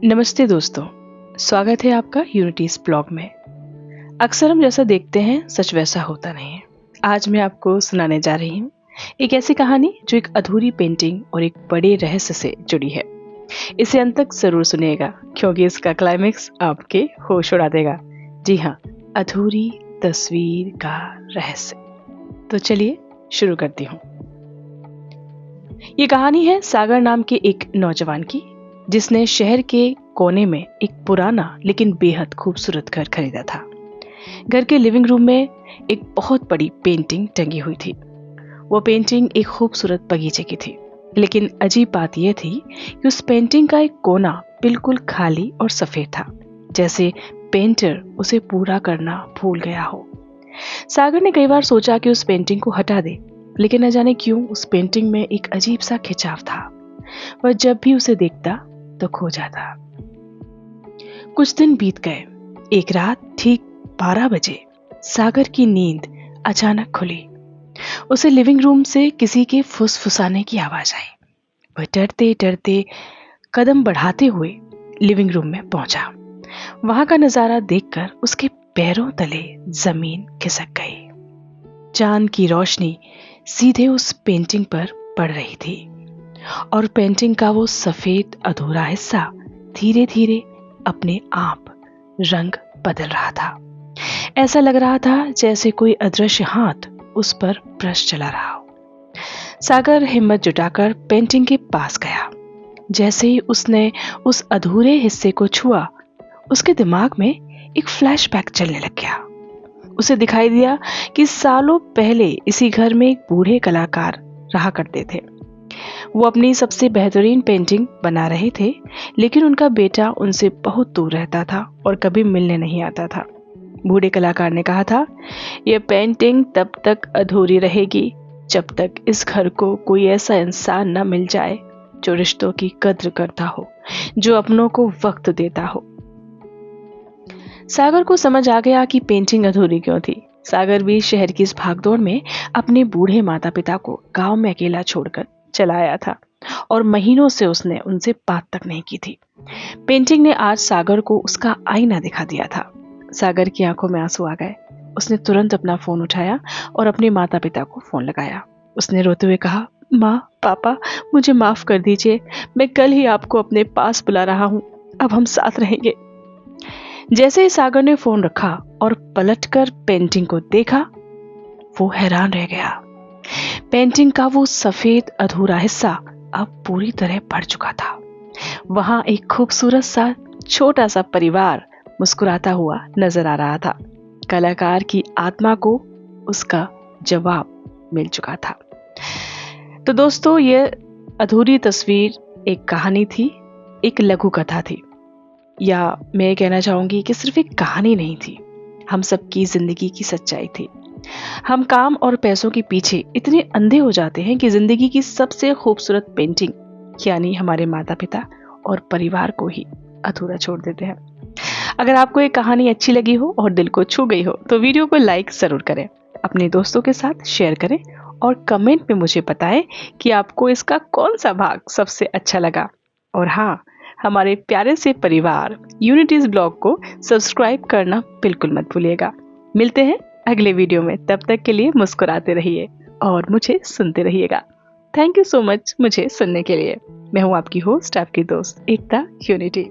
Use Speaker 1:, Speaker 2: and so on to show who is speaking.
Speaker 1: नमस्ते दोस्तों, स्वागत है आपका यूनिटीज ब्लॉग में। अक्सर हम जैसा देखते हैं सच वैसा होता नहीं है। आज मैं आपको सुनाने जा रही हूँ एक ऐसी कहानी जो एक अधूरी पेंटिंग और एक बड़े रहस्य से जुड़ी है। इसे अंत तक जरूर सुनिएगा क्योंकि इसका क्लाइमेक्स आपके होश उड़ा देगा। जी हाँ, अधूरी तस्वीर का रहस्य। तो चलिए शुरू करती हूँ। ये कहानी है सागर नाम के एक नौजवान की, जिसने शहर के कोने में एक पुराना लेकिन बेहद खूबसूरत घर खरीदा था। घर के लिविंग रूम में एक बहुत बड़ी पेंटिंग टंगी हुई थी। वो पेंटिंग एक खूबसूरत बगीचे की थी, लेकिन अजीब बात यह थी कि उस पेंटिंग का एक कोना बिल्कुल खाली और सफेद था, जैसे पेंटर उसे पूरा करना भूल गया हो। सागर ने कई बार सोचा कि उस पेंटिंग को हटा दे, लेकिन न जाने क्यों उस पेंटिंग में एक अजीब सा खिंचाव था। वह जब भी उसे देखता तो खो जाता। कुछ दिन बीत गए। एक रात ठीक 12 बजे सागर की नींद अचानक खुली। उसे लिविंग रूम से किसी के फुसफुसाने की आवाज आई। वह डरते डरते कदम बढ़ाते हुए लिविंग रूम में पहुंचा। वहां का नजारा देखकर उसके पैरों तले जमीन खिसक गई। चांद की रोशनी सीधे उस पेंटिंग पर पड़ रही थी और पेंटिंग का वो सफेद अधूरा हिस्सा धीरे धीरे अपने आप रंग बदल रहा था। ऐसा लग रहा था जैसे कोई अदृश्य हाथ उस पर ब्रश चला रहा हो। सागर हिम्मत जुटाकर पेंटिंग के पास गया। जैसे ही उसने उस अधूरे हिस्से को छुआ, उसके दिमाग में एक फ्लैशबैक चलने लग गया। उसे दिखाई दिया कि सालों पहले इसी घर में एक बूढ़े कलाकार रहा करते थे। वो अपनी सबसे बेहतरीन पेंटिंग बना रहे थे, लेकिन उनका बेटा उनसे बहुत दूर रहता था और कभी मिलने नहीं आता था। बूढ़े कलाकार ने कहा था, यह पेंटिंग तब तक अधूरी रहेगी जब तक इस घर को कोई ऐसा इंसान न मिल जाए जो रिश्तों की कद्र करता हो, जो अपनों को वक्त देता हो। सागर को समझ आ गया कि पेंटिंग अधूरी क्यों थी। सागर भी शहर की इस भागदौड़ में अपने बूढ़े माता पिता को गांव में अकेला छोड़कर चला आया था और महीनों से उसने उनसे बात तक नहीं की थी। पेंटिंग ने आज सागर को उसका आईना दिखा दिया था। सागर की आंखों में आंसू आ गए। उसने तुरंत अपना फोन उठाया और अपने माता पिता को फोन लगाया। उसने रोते हुए कहा, माँ, पापा, मुझे माफ कर दीजिए। मैं कल ही आपको अपने पास बुला रहा हूँ। अब हम साथ रहेंगे। जैसे ही सागर ने फोन रखा और पलटकर पेंटिंग को देखा, वो हैरान रह गया। पेंटिंग का वो सफेद अधूरा हिस्सा अब पूरी तरह भर चुका था। वहां एक खूबसूरत सा छोटा सा परिवार मुस्कुराता हुआ नजर आ रहा था। कलाकार की आत्मा को उसका जवाब मिल चुका था। तो दोस्तों, ये अधूरी तस्वीर एक कहानी थी, एक लघु कथा थी, या मैं कहना चाहूंगी कि सिर्फ एक कहानी नहीं थी, हम सबकी जिंदगी की सच्चाई थी। हम काम और पैसों के पीछे इतने अंधे हो जाते हैं कि जिंदगी की सबसे खूबसूरत पेंटिंग यानी हमारे माता पिता और परिवार को ही अधूरा छोड़ देते हैं। अगर आपको ये कहानी अच्छी लगी हो और दिल को छू गई हो तो वीडियो को लाइक जरूर करें, अपने दोस्तों के साथ शेयर करें और कमेंट में मुझे बताएं कि आपको इसका कौन सा भाग सबसे अच्छा लगा। और हाँ, हमारे प्यारे से परिवार यूनिटीज ब्लॉग को सब्सक्राइब करना बिल्कुल मत भूलिएगा। मिलते हैं अगले वीडियो में। तब तक के लिए मुस्कुराते रहिए और मुझे सुनते रहिएगा। थैंक यू सो मच मुझे सुनने के लिए। मैं हूँ आपकी होस्ट, आपकी दोस्त एकता यूनिटी।